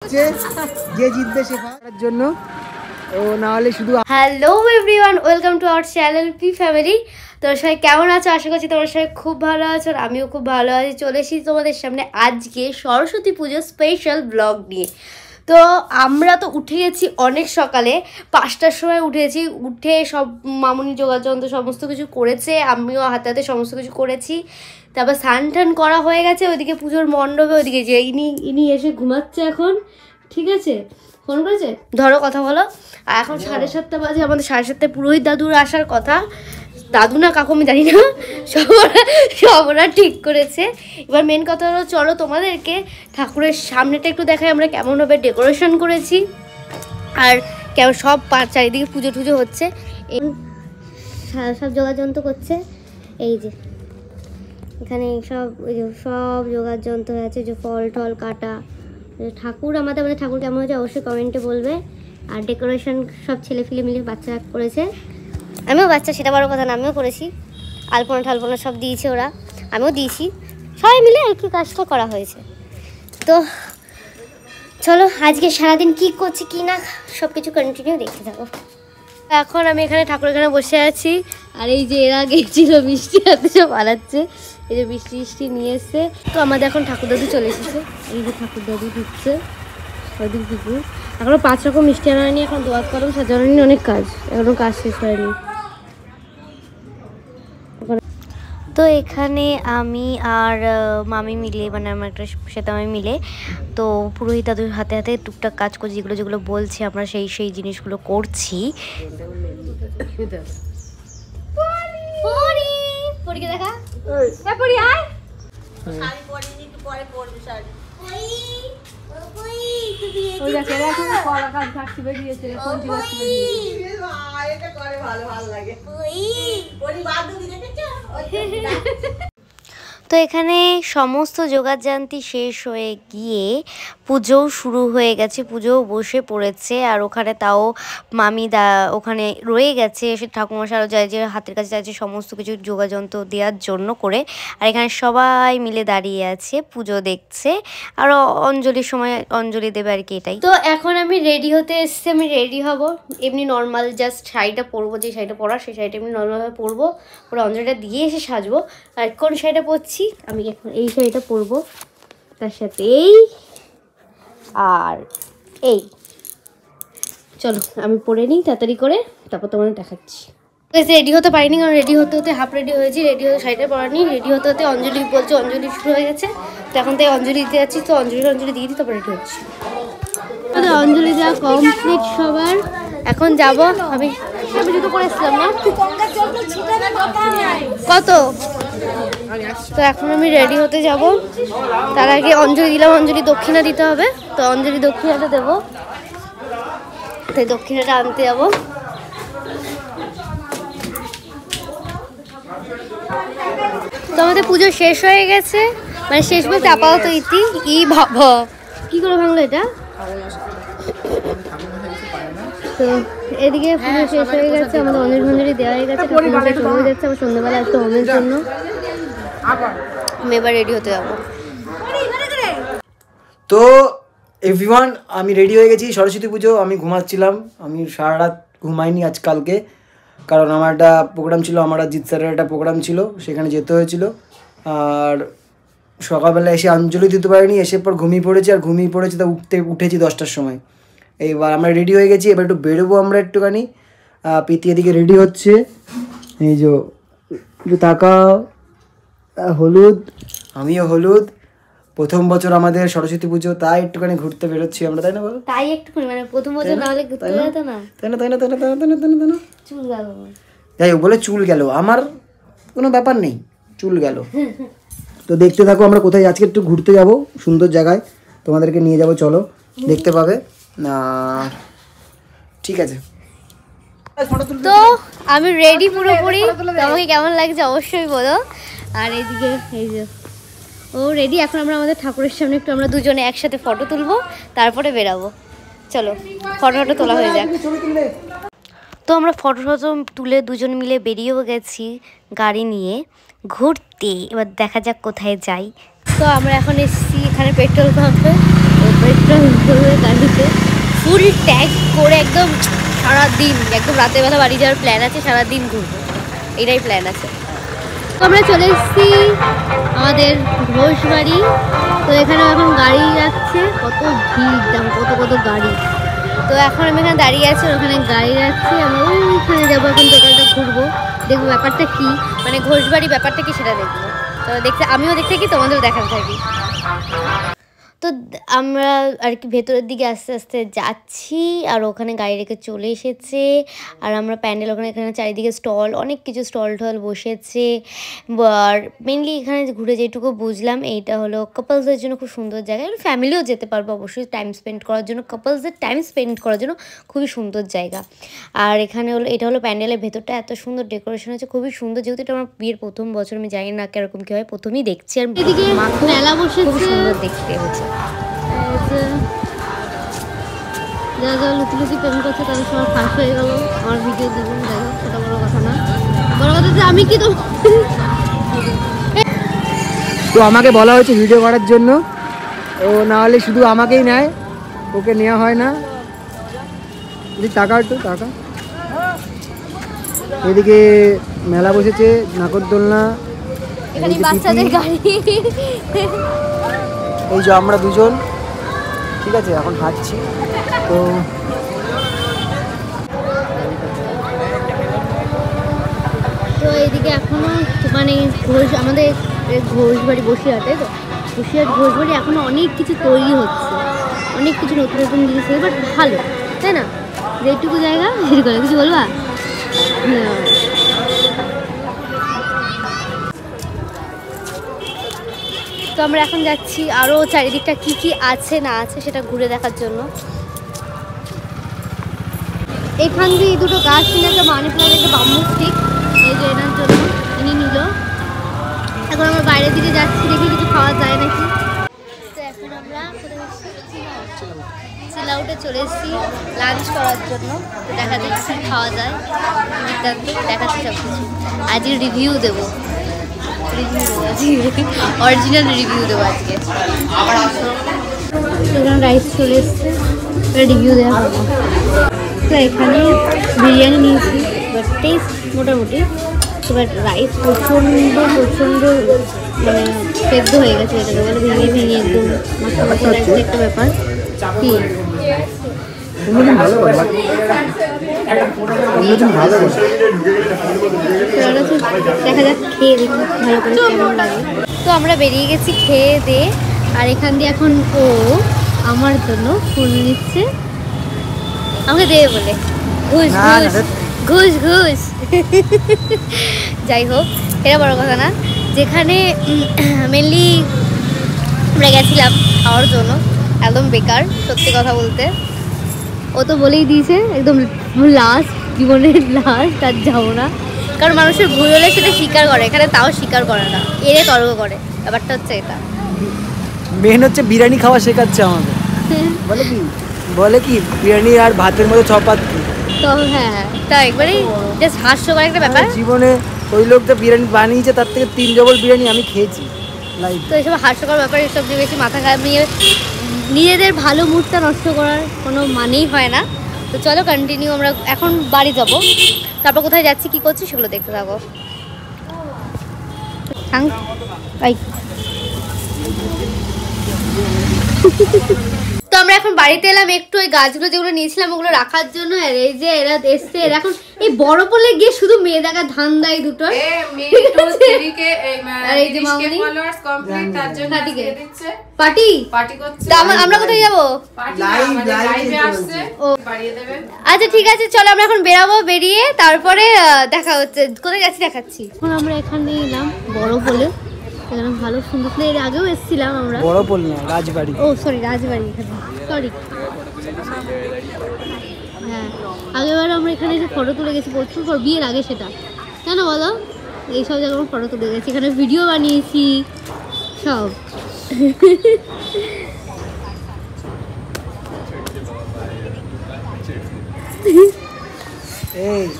যে জিতবে সে পাওয়ার জন্য ও না হলে শুধু। Hello everyone, welcome to our channel P family. তোমরা সবাই কেমন আছো? আশা করছি তোমরা সবাই খুব ভালো আছো আর আমিও খুব ভালো আছি। চলে এসেছি তোমাদের সামনে আজকে সরস্বতী পুজোর স্পেশাল ব্লগ নিয়ে। তো আমরা তো উঠে গেছি অনেক সকালে, 5টার সময় উঠেছি। উঠে সব মামুনি যোগাযন্ত্র সমস্ত কিছু করেছে, আমিও হাতে হাতে সমস্ত কিছু করেছি। তারপর স্নান টান করা হয়ে গেছে, ওইদিকে পুজোর মণ্ডপে ওইদিকে যে ইনি এসে ঘুমাচ্ছে এখন। ঠিক আছে, ফোন করেছে, ধরো কথা বলো। আর এখন 7:30 বাজে, আমাদের 7:30টায় পুরোহিত দাদুর আসার কথা। দাদু না কাকু আমি জানি না, সব ওরা ঠিক করেছে। এবার মেন কথা হলো, চলো তোমাদেরকে ঠাকুরের সামনেটা একটু দেখাই আমরা কেমনভাবে ডেকোরেশন করেছি আর কেমন সব চারিদিকে পুজো টুজো হচ্ছে। সব যোগাযন্ত্র করছে, এই যে এখানে সব ওই যে সব যোগাযন্ত্র আছে, যে ফল টল কাটা। ঠাকুর আমাদের ঠাকুর কেমন হয়েছে অবশ্যই কমেন্টে বলবে। আর ডেকোরেশন সব ছেলে ফিলে মিলে বাচ্চারা করেছে, আমিও বাচ্চা, সেটা বড় কথা না, আমিও করেছি। আলপনা ঠালপনা সব দিয়েছে ওরা, আমিও দিয়েছি, সবাই মিলে আর কি কাজটা করা হয়েছে। তো চলো আজকে সারাদিন কি করছি কি না সব কিছু কন্টিনিউ দেখতে থাকো। এখন আমি এখানে ঠাকুর এখানে বসে আছি, আর এই যে এরা গেছিল মিষ্টি হাতে সব বানাচ্ছে, এই যে মিষ্টি মিষ্টি নিয়ে এসছে। তো আমাদের এখন ঠাকুর দাদু চলে এসেছে, এই যে ঠাকুর দাদু ঢুকছে ওইদিক দিকে। এখনো 5 রকম মিষ্টি আনা হয়নি, এখন দোয়াত করম সাজানো নিয়ে অনেক কাজ, এখনো কাজ শেষ হয়নি। তো এখানে আমি আর মামি মিলে, মানে আমার একটা সাথে আমি মিলে, তো পুরোহিত দাদুর হাতে হাতে টুকটাক কাজ করছি, যেগুলো যেগুলো বলছি আমরা সেই জিনিসগুলো করছি। দেখা তো এখানে সমস্ত যোগাযন্ত্র শেষ হয়ে গিয়ে পুজোও শুরু হয়ে গেছে, পুজোও বসে পড়েছে। আর ওখানে তাও মামি ওখানে রয়ে গেছে, সে ঠাকুমশাই আরও যায় যে হাতের কাছে যাচ্ছে সমস্ত কিছু যোগাযন্ত্র দেওয়ার জন্য করে। আর এখানে সবাই মিলে দাঁড়িয়ে আছে, পুজো দেখছে, আর অঞ্জলির সময় অঞ্জলি দেবে আর কি, এটাই। তো এখন আমি রেডি হতে এসেছি, আমি রেডি হব এমনি নর্মাল, জাস্ট শাড়িটা পরবো, যে শাড়িটা পরার সেই শাড়িটা এমনি নর্মালভাবে পরবো, ওরা অঞ্জলিটা দিয়ে এসে সাজবো। আর কোন শাড়িটা পরছি, আমি এখন এই শাড়িটা পরবো, তার সাথে এই আর এই। চলো আমি পরে নিই তাড়াতাড়ি করে, তারপর তোমাদের দেখাচ্ছি। রেডি হতে পারিনি, কারণ রেডি হতে হতে হাফ রেডি হয়েছি, রেডি হতে শাড়িটা পরানি, রেডি হতে হতে অঞ্জলি বলছে, অঞ্জলি শুরু হয়ে গেছে। তো এখন তাই অঞ্জলি দিতে যাচ্ছি, তো অঞ্জলি দিয়ে দিই, তারপর রেডি হচ্ছি। অঞ্জলি দেওয়া কমপ্লিট সবার, এখন যাবো। আমি জুতো পরে এসেছিলাম না কত, তো এখন আমি রেডি হতে যাব। তার আগে অঞ্জলি দিলাম, অঞ্জলি দক্ষিণা দিতে হবে, তো অঞ্জলি দক্ষিণাটা দেবো, তাই দক্ষিণাটা আনতে যাবো। তো আমাদের পুজো শেষ হয়ে গেছে, মানে শেষ বলতে আপাতত ই ভাবা কি করে ভাঙলো এটা। তো এদিকে পুজো শেষ হয়ে গেছে, আমাদের অঞ্জলি দেওয়া হয়ে গেছে, শুরু হয়ে যাচ্ছে। আবার সন্ধ্যাবেলা আসতে হোমের জন্য আমি এবার রেডি হতে যাবো। তো এভরিওয়ান, আমি রেডি হয়ে গেছি। সরস্বতী পুজো আমি ঘুমাচ্ছিলাম, আমি সারা রাত ঘুমাইনি আজকালকে, কারণ আমার একটা প্রোগ্রাম ছিল, আমার জিৎ স্যারের একটা প্রোগ্রাম ছিল, সেখানে যেতে হয়েছিল। আর সকালবেলা এসে অঞ্জলি দিতে পারিনি, এসে পর ঘুমিয়ে পড়েছি, আর ঘুমিয়ে পড়েছি তা উঠেছি 10টার সময়। এইবার আমরা রেডি হয়ে গেছি, এবার একটু বেরোবো আমরা একটুখানি। প্রীতি এদিকে রেডি হচ্ছে, এই যে তাকা হলুদ, আমিও হলুদ। প্রথম বছর আমাদের সরস্বতী পুজো, তাই একটুখানি ঘুরতে বেরোচ্ছি আমরা, তাই না বলো? তাই একটুখানি, মানে প্রথম বছর না হলে ঘুরতে যেত না, তাই না, তাই না, তাই না, তাই না, তাই না, তাই না, চুল গেল। যাই হোক, বলে চুল গেল, আমার কোনো ব্যাপার নেই, চুল গেল। তো দেখতে থাকো আমরা কোথায় আজকে একটু ঘুরতে যাব, সুন্দর জায়গায় তোমাদেরকে নিয়ে যাব, চলো দেখতে পাবে না। ঠিক আছে, তো আমি রেডি পুরোপুরি, তোমাকে কেমন লাগছে অবশ্যই বলো। আর এইদিকে এই যে ও রেডি, এখন আমরা আমাদের ঠাকুরের সামনে একটু আমরা দুজনে একসাথে ফটো তুলবো, তারপরে বেরাবো। চলো ফটো তোলা হয়ে যাক। তো আমরা ফটো তুলে দুজন মিলে বেরিয়েও গেছি গাড়ি নিয়ে ঘুরতে। এবার দেখা যাক কোথায় যাই। তো আমরা এখন এসেছি এখানে পেট্রোল পাম্পে, পেট্রোল ঘুরবে গাড়িতে ফুল ট্যাগ করে একদম সারাদিন, একদম রাতের বেলা বাড়ি যাওয়ার প্ল্যান আছে, সারাদিন ঘুরবো, এটাই প্ল্যান আছে। তো আমরা চলে এসেছি আমাদের ঘোষ বাড়ি। তো এখানে এখন গাড়ি যাচ্ছে, কত ভিড়, দেখো কত কত গাড়ি। তো এখন আমি এখানে দাঁড়িয়ে আছি, ওখানে গাড়ি যাচ্ছে, আমরা ওইখানে যাবো, এখন টোটালটা ঘুরবো, দেখবো ব্যাপারটা কি, মানে ঘোষ বাড়ি ব্যাপারটা কি সেটা দেখবো। তো দেখতে আমিও দেখতে থাকি, তোমাদেরও দেখাতে থাকি। তো আমরা আর কি ভেতরের দিকে আস্তে আস্তে যাচ্ছি, আর ওখানে গাড়ি রেখে চলে এসেছে। আর আমরা প্যান্ডেল ওখানে এখানে চারিদিকে স্টল, অনেক কিছু স্টল টল বসেছে। আর মেনলি এখানে ঘুরে যেটুকু বুঝলাম, এইটা হলো কাপলসদের জন্য খুব সুন্দর জায়গা, ফ্যামিলিও যেতে পারবো অবশ্যই টাইম স্পেন্ড করার জন্য, কাপলসদের টাইম স্পেন্ড করার জন্য খুবই সুন্দর জায়গা। আর এখানে হলো, এটা হলো প্যান্ডেলের ভেতরটা, এত সুন্দর ডেকোরেশন আছে, খুবই সুন্দর। যেহেতু এটা আমার বিয়ের প্রথম বছর, আমি জানি না কিরকম কী হয়, প্রথমেই দেখছি। আর এদিকে মেলা বসে, খুব সুন্দর দেখতে হচ্ছে। যারা যারা লুচি প্রেম করছে তাদের সবার ফাঁস হয়ে গেল, আমার ভিডিও দেবেন, যাই হোক সেটা বড় কথা না, বড় কথা যে আমি কি তো আমাকে বলা হয়েছে ভিডিও করার জন্য, ও না হলে শুধু আমাকেই নেয়, ওকে নেওয়া হয় না। টাকা একটু টাকা। এদিকে মেলা বসেছে, নাগরদোলনা, এখানে বাচ্চাদের গাড়ি। এই যে আমরা দুজন, ঠিক আছে, এখন হাঁটছি। তো এইদিকে এখনো মানে ঘোষ, আমাদের ঘোষ বাড়ি বসিরহাটে, তো বসিরহাট ঘোষ বাড়ি এখনো অনেক কিছু তৈরি হচ্ছে, অনেক কিছু নতুন নতুন জিনিস, বাট ভালো, তাই না? যেটুকু জায়গা সেটুকু করে, কিছু বলবা? তো আমরা এখন যাচ্ছি আরও চারিদিকটা কি কি আছে না আছে সেটা ঘুরে দেখার জন্য। এখান দিয়ে দুটো গাছ কিনে, একটা মানি প্ল্যান্ট, একটা বাম্বু স্টিক, এই যে এনার জন্য ইনি নিল। এখন আমরা বাইরের দিকে যাচ্ছি, দেখি কিছু খাওয়া যায় নাকি। তো এখন আমরা চিল আউটে চলে এসেছি লাঞ্চ করার জন্য। তো দেখা যাচ্ছে খাওয়া যায়, দেখাচ্ছি সব কিছু। আজকে রিভিউ দেবো, অরিজিনাল রিভিউ দেবো আজকে। এখানে রাইস চলে এসছে, রিভিউ দেওয়া হবে। তো এখানে বিরিয়ানি নিয়েছি, বাট টেস্ট মোটামুটি, বাট রাইস প্রচণ্ড মানে সেদ্ধ হয়ে গেছে, এটাকে বলে ভেঙে ভেঙে একদম মাথা মাথা রাইসের একটা ব্যাপার। কি দেখা যাক, খেয়ে দেখি ভালো করে কেমন লাগে। তো আমরা বেরিয়ে গেছি খেয়ে দিয়ে, আর এখান দিয়ে এখন ও আমার জন্য ফুল নিচ্ছে, আমাকে দেবে বলে, ঘুষ ঘুষ ঘুষ ঘুষ। যাই হোক, এটা বড় কথা না। যেখানে মেনলি আমরা গেছিলাম খাওয়ার জন্য, একদম বেকার, সত্যি কথা বলতে। ও তো বলেই দিয়েছে একদম লাস্ট, জীবনের লাস্ট, আর যাবো না। কারণ মানুষের ভুল হলে সেটা স্বীকার করে, এখানে তাও স্বীকার করে না, এরে তর্ক করে, ব্যাপারটা হচ্ছে এটা। মেন হচ্ছে বিরিয়ানি খাওয়া শেখাচ্ছে আমাকে। বলে কি বিরিয়ানি আর ভাতের মধ্যে চপাতি। তো হ্যাঁ, তা একবারেই জাস্ট হাস্যকর একটা ব্যাপার। জীবনে ওই লোকটা বিরিয়ানি বানিয়েছে, তার থেকে 3 ডবল বিরিয়ানি আমি খেয়েছি। তো এইসব হাস্যকর ব্যাপার, এসব দিয়ে বেশি মাথা খারাপ নিয়ে নিজেদের ভালো মুডটা নষ্ট করার কোনো মানেই হয় না। তো চলো কন্টিনিউ, আমরা এখন বাড়ি যাব, তারপর কোথায় যাচ্ছি কি করছি সেগুলো দেখতে থাকো। তো আমরা এখন বাড়িতে এলাম, একটু ওই গাছগুলো যেগুলো নিয়েছিলাম ওগুলো রাখার জন্য। আর এই যে এরা এসছে, এরা এখন এই বড় পলে গিয়ে শুধু মেয়ে দেখা ধান দেয় দুটো। আমরা কোথায় যাবো? আচ্ছা ঠিক আছে, চলো আমরা এখন বেরাবো, বেরিয়ে তারপরে দেখা হচ্ছে, কোথায় যাচ্ছি দেখাচ্ছি। এখন আমরা এখানে এলাম বড় পলে, এখানে ভালো সুন্দর, এর আগেও এসেছিলাম আমরা। বড় পল না, রাজবাড়ি। ও সরি, রাজবাড়ি, এখানে সরি। হ্যাঁ, আগেবার আমরা এখানে এসে ফটো তুলে গেছি, প্রচুর বিয়ের আগে, সেটা কেন বলো, এইসব জায়গায় আমরা ফটো তুলে গেছি, এখানে ভিডিও বানিয়েছি সব।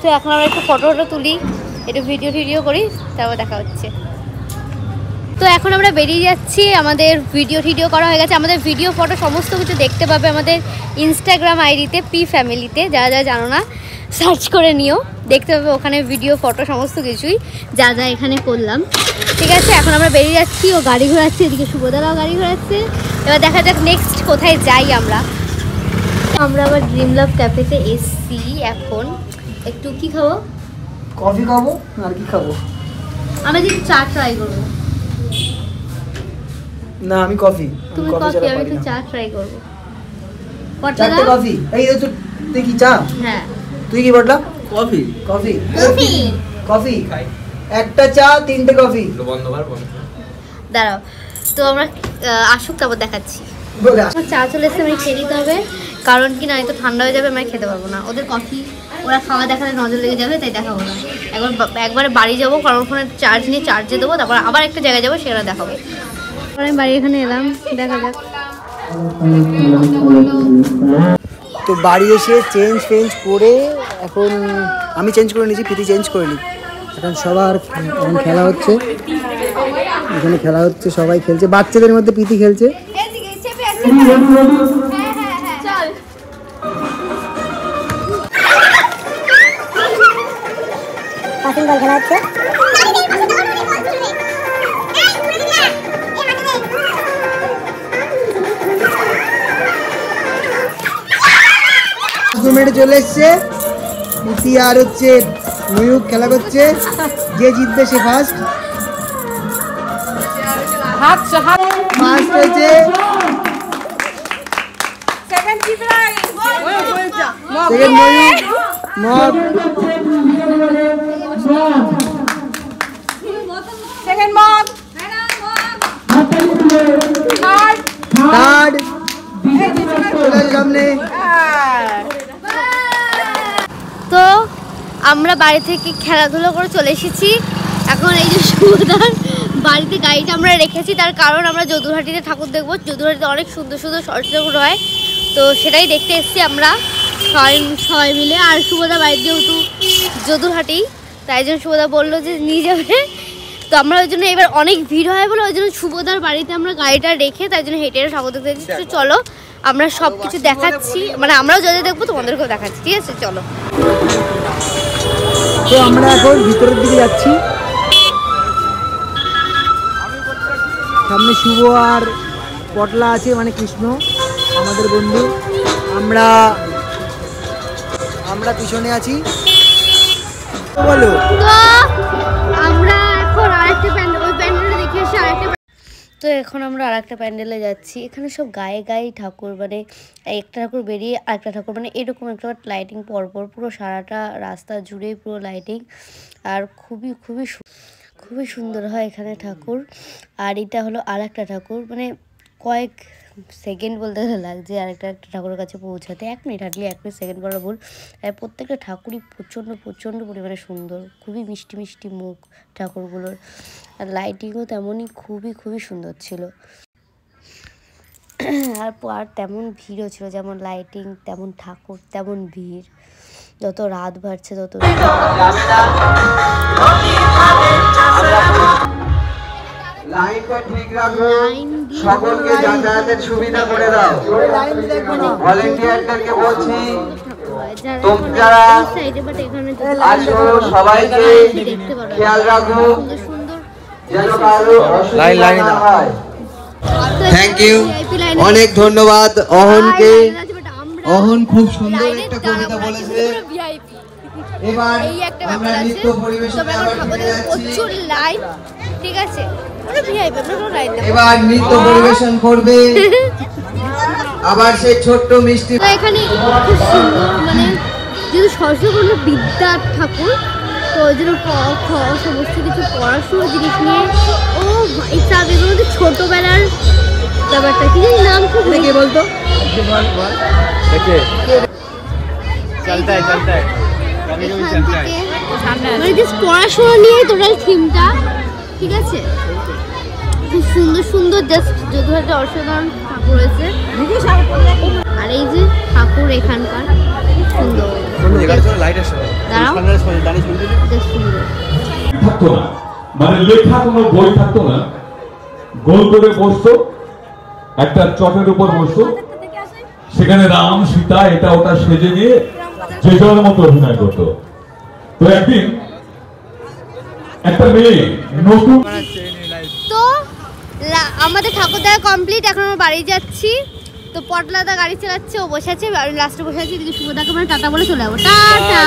তো এখন আমরা একটু ফটো তুলি, একটু ভিডিও করি, তারপর দেখা হচ্ছে। তো এখন আমরা বেরিয়ে যাচ্ছি, আমাদের ভিডিও করা হয়ে গেছে, আমাদের ভিডিও ফটো সমস্ত কিছু দেখতে পাবে আমাদের ইনস্টাগ্রাম আইডিতে পি ফ্যামিলিতে, যারা যারা জানো না সার্চ করে নিও, দেখতে পাবে ওখানে ভিডিও ফটো সমস্ত কিছুই যা যা এখানে করলাম। ঠিক আছে, এখন আমরা বেরিয়ে যাচ্ছি, ও গাড়ি ঘোরাচ্ছে, এদিকে শুভদারাও গাড়ি ঘোরাচ্ছে। এবার দেখা যাক নেক্সট কোথায় যাই আমরা। আমরা আবার ড্রিম লাভ ক্যাফেতে এসছি, এখন একটু কি খাবো, কফি খাবো আর কি খাবো, আমি একটু চা ট্রাই করবো। না আমি কফি, তুমি কফি, আমি একটু চা ট্রাই করবো। চারটে কফি, এই তো তুই কি চা? হ্যাঁ তুই কি বললা? কফি কফি কফি কফি, একটা চা 3টে কফি। দাঁড়াও, তো আমরা আসুক তারপর দেখাচ্ছি। বলে চা চলে এসছে, মানে খেয়ে নিতে হবে, কারণ কি না তো ঠান্ডা হয়ে যাবে, আমি খেতে পারবো না। ওদের কফি ওরা খাওয়া দেখালে নজর লেগে যাবে, তাই দেখাবো না। একবারে বাড়ি যাবো, কারণ ওখানে চার্জ নিয়ে চার্জে দেবো, তারপর আবার একটা জায়গায় যাবো, সেটা দেখাবো। আমি বাড়ি এখানে এলাম, দেখা যাক। তো বাড়ি এসে চেঞ্জ করে এখন আমি চেঞ্জ করে নিয়েছি, প্রীতি চেঞ্জ করে নি। এখন সবার এখন খেলা হচ্ছে, এখানে খেলা হচ্ছে, সবাই খেলছে, বাচ্চাদের মধ্যে প্রীতি খেলছে। খেলা হচ্ছে, চলে এসছে প্রীতি আর হচ্ছে ময়ূক খেলা করছে, যে জিতবে সে ফার্স্ট হয়েছে। সেকেন্ড ময়ূক, মগ সেকেন্ড মগ, থার্ড সামনে। তো আমরা বাড়ি থেকে খেলাধুলো করে চলে এসেছি। এখন এই যে শুভদার বাড়িতে গাড়িটা আমরা রেখেছি, তার কারণ আমরা যদুরহাটিতে ঠাকুর দেখবো। যদুরহাটিতে অনেক সুন্দর সুন্দর সরস্বতী ঠাকুর হয়, তো সেটাই দেখতে এসেছি আমরা সবাই মিলে। আর শুভদা বাড়ির যেহেতু যদুরহাটি, তাই জন্য শুভদা বললো যে নিয়ে যাবে, তো আমরা ওই জন্য এবার অনেক ভিড় হয় বলে ওই জন্য শুভদার বাড়িতে আমরা গাড়িটা রেখে তাই জন্য হেঁটে ঠাকুর দেখতে যাচ্ছি। চলো আমরা সব কিছু দেখাচ্ছি, মানে আমরাও যদি দেখবো তোমাদেরকেও দেখাচ্ছি, ঠিক আছে চলো। তো আমরা এখন ভিতরের দিকে যাচ্ছি, সামনে শুভ আর পটলা আছে, মানে কৃষ্ণ আমাদের বন্ধু, আমরা পিছনে আছি। বলো, তো আমরা এখন আরেকটা প্যান্ডেল, ওই প্যান্ডেলটা দেখে এসে আরেকটা, তো এখন আমরা আরেকটা প্যান্ডেলে যাচ্ছি। এখানে সব গায়ে গায়ে ঠাকুর, মানে একটা ঠাকুর বেরিয়ে আরেকটা ঠাকুর, মানে এরকম একটা লাইটিং পরপর পুরো সারাটা রাস্তা জুড়েই পুরো লাইটিং, আর খুবই সুন্দর হয় এখানে ঠাকুর। আর এটা হলো আরেকটা ঠাকুর, মানে কয়েক সেকেন্ড বলতে গেলে লাগছে আরেকটা ঠাকুরের কাছে পৌঁছাতে, 1 মিনিট হাঁটলে 1 মিনিট সেকেন্ড বলা ভুল। আর প্রত্যেকটা ঠাকুরই প্রচণ্ড পরিমাণে সুন্দর, খুবই মিষ্টি মুখ ঠাকুরগুলোর, আর লাইটিংও তেমনই খুবই সুন্দর ছিল। আর তেমন ভিড়ও ছিল, যেমন লাইটিং তেমন ঠাকুর তেমন ভিড়, যত রাত বাড়ছে তত লাইনটা ঠিক রাখো, সকলকে যাতায়াতের সুবিধা করে দাও। ভলান্টিয়ারদেরকে বলছি তোমরা আসো, সবাইকে খেয়াল রাখো যেন কারো অসুবিধা না হয়। থ্যাংক ইউ, অনেক ধন্যবাদ অহনকে। অহন খুব সুন্দর একটা কবিতা বলেছে। এবার আমরা নৃত্য পরিবেশনে আবার ফিরে যাচ্ছি। ঠিক আছে, এবার নৃত্য পরিবেশন করবে আবার সেই ছোট্ট মিষ্টি। এখানে খুব সুন্দর, মানে যেহেতু সরস্বতী বিদ্যার ঠাকুর, তো ওই জন্য সমস্ত কিছু পড়াশোনার জিনিস নিয়ে, ও ভাইসাব এগুলো তো ছোটবেলার ব্যাপারটা, কি জানি নাম খুব কে বলতো, মানে জাস্ট পড়াশোনা নিয়ে টোটাল থিমটা, ঠিক আছে। খুব সুন্দর জাস্ট যদুরহাটে অসাধারণ ঠাকুর রয়েছে, আর এই যে ঠাকুর এখানকার সুন্দর, দাঁড়াও থাকতো না, মানে লেখা কোনো বই থাকতো না, গোল করে বসতো, একটা চটের উপর বসতো, সেখানে রাম সীতা এটা ওটা সেজে নিয়ে যে যার মতো অভিনয় করতো। তো একদিন একটা মেয়ে নতুন, তো আমাদের ঠাকুর দেখা কমপ্লিট, এখন আমরা বাড়ি যাচ্ছি। তো পটলাদা গাড়ি চালাচ্ছে, ও বসে আছে, আমি লাস্টে বসে আছি। এদিকে শুভদাকে মানে টাটা বলে চলে যাবো। টাটা।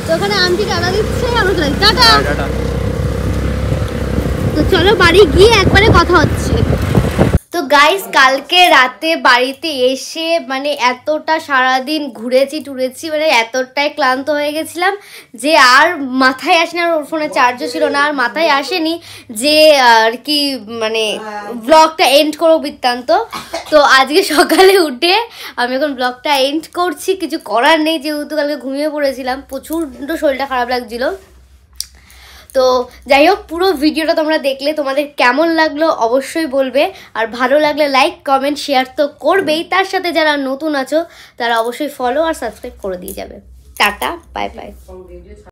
তো ওখানে আন্টি টাটা দিচ্ছে, আমরা চলে যাচ্ছি। টাটা। তো চলো বাড়ি গিয়ে একবারে কথা হচ্ছে। তো গাইস, কালকে রাতে বাড়িতে এসে মানে এতটা সারাদিন ঘুরেছি টুরেছি, মানে এতটাই ক্লান্ত হয়ে গেছিলাম যে আর মাথায় আসেনি, আর ওর ফোনে চার্জও ছিল না, আর মাথায় আসেনি যে আর কি মানে ব্লগটা এন্ড করবো বৃত্তান্ত। তো আজকে সকালে উঠে আমি এখন ব্লগটা এন্ড করছি, কিছু করার নেই যেহেতু কালকে ঘুমিয়ে পড়েছিলাম, প্রচণ্ড শরীরটা খারাপ লাগছিল। তো যাই হোক, পুরো ভিডিওটা তোমরা দেখলে তোমাদের কেমন লাগলো অবশ্যই বলবে, আর ভালো লাগলে লাইক কমেন্ট শেয়ার তো করবেই, তার সাথে যারা নতুন আছো তারা অবশ্যই ফলো আর সাবস্ক্রাইব করে দিয়ে যাবে। Tata, bye bye.